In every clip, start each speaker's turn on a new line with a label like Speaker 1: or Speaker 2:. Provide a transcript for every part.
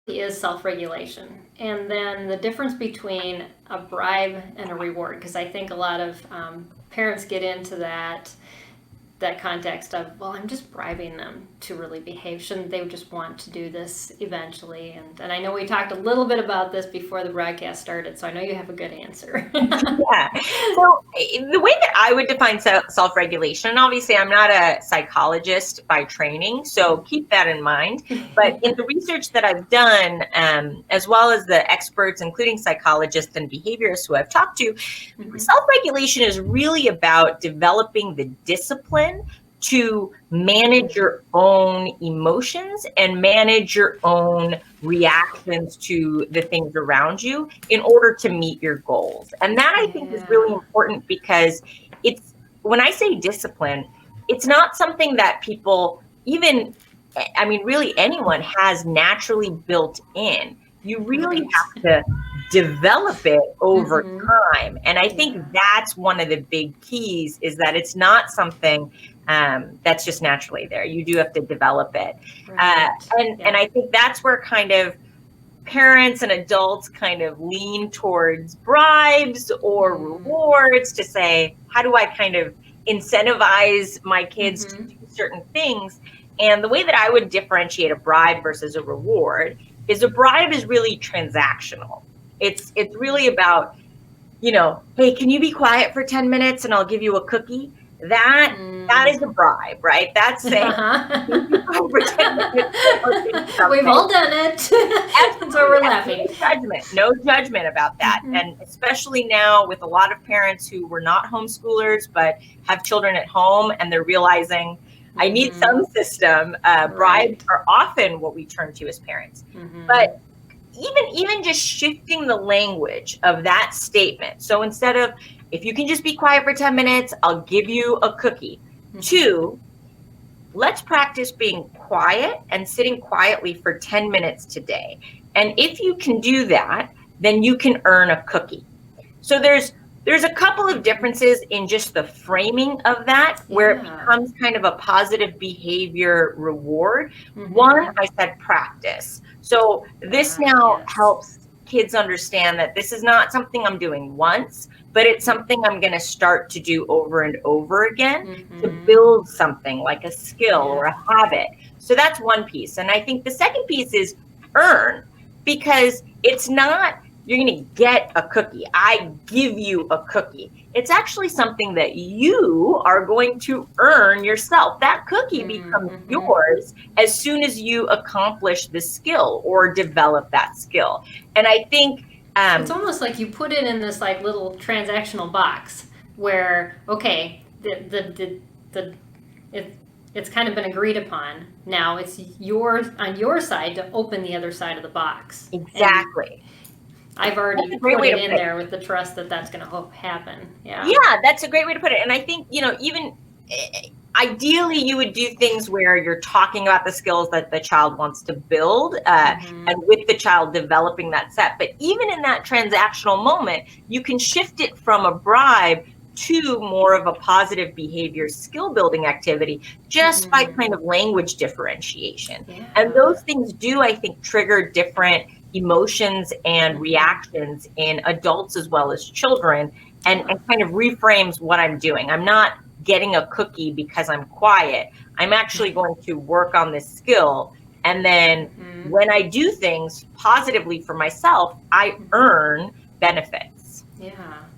Speaker 1: is self-regulation. And then the difference between a bribe and a reward, because I think a lot of parents get into that context of, well, I'm just bribing them to really behave. Shouldn't they just want to do this eventually? And I know we talked a little bit about this before the broadcast started, so I know you have a good answer.
Speaker 2: Yeah. So the way that I would define self-regulation, and obviously I'm not a psychologist by training, so keep that in mind. But in the research that I've done, as well as the experts, including psychologists and behaviorists who I've talked to, self-regulation is really about developing the discipline to manage your own emotions and manage your own reactions to the things around you in order to meet your goals. And that I think is really important, because it's, when I say discipline, it's not something that people, even, I mean, really anyone has naturally built in. You really have to develop it over time. And I think that's one of the big keys, is that it's not something that's just naturally there. You do have to develop it. And I think that's where kind of parents and adults kind of lean towards bribes or rewards to say, how do I kind of incentivize my kids to do certain things? And the way that I would differentiate a bribe versus a reward is, a bribe is really transactional. It's really about, hey, can you be quiet for 10 minutes and I'll give you a cookie? That is a bribe, right? That's saying,
Speaker 1: we've all done it. That's why we're laughing.
Speaker 2: No judgment about that. And especially now with a lot of parents who were not homeschoolers but have children at home, and they're realizing, I need some system. Bribes are often what we turn to as parents. But even just shifting the language of that statement. So instead of, if you can just be quiet for 10 minutes, I'll give you a cookie. To, let's practice being quiet and sitting quietly for 10 minutes today. And if you can do that, then you can earn a cookie. So there's a couple of differences in just the framing of that, where it becomes kind of a positive behavior reward. One, I said practice. So this now helps kids understand that this is not something I'm doing once, but it's something I'm going to start to do over and over again to build something like a skill or a habit. So that's one piece. And I think the second piece is earn, because it's not, you're going to get a cookie, I give you a cookie. It's actually something that you are going to earn yourself. That cookie becomes yours as soon as you accomplish the skill or develop that skill. And I think
Speaker 1: it's almost like you put it in this like little transactional box where, okay, it's kind of been agreed upon. Now it's on your side to open the other side of the box.
Speaker 2: Exactly.
Speaker 1: And I've already put it in there with the trust that that's going to happen. Yeah,
Speaker 2: that's a great way to put it. And I think, even ideally you would do things where you're talking about the skills that the child wants to build, and with the child developing that set. But even in that transactional moment, you can shift it from a bribe to more of a positive behavior skill building activity, just by kind of language differentiation. And those things do, I think, trigger different emotions and reactions in adults as well as children, and kind of reframes what I'm doing. I'm not getting a cookie because I'm quiet. I'm actually going to work on this skill. And then when I do things positively for myself, I earn benefits.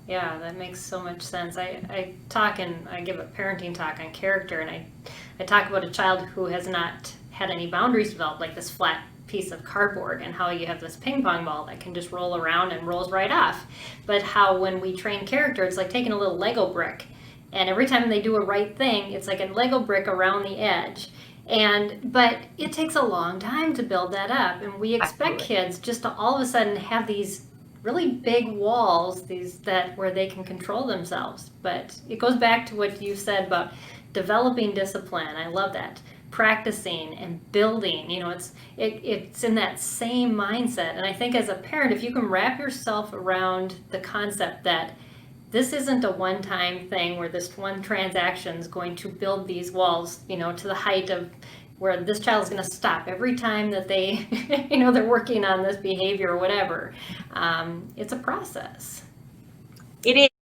Speaker 1: Yeah, that makes so much sense. I give a parenting talk on character, and I talk about a child who has not had any boundaries developed, like this flat piece of cardboard, and how you have this ping pong ball that can just roll around and rolls right off. But how when we train character, it's like taking a little Lego brick, and every time they do a right thing, it's like a Lego brick around the edge. But it takes a long time to build that up, and we expect kids just to all of a sudden have these really big walls, where they can control themselves. But it goes back to what you said about developing discipline. I love that. Practicing and building, it's in that same mindset. And I think as a parent, if you can wrap yourself around the concept that this isn't a one-time thing where this one transaction is going to build these walls, to the height of where this child is going to stop every time that they, you know, they're working on this behavior or whatever. It's a process.
Speaker 2: It is.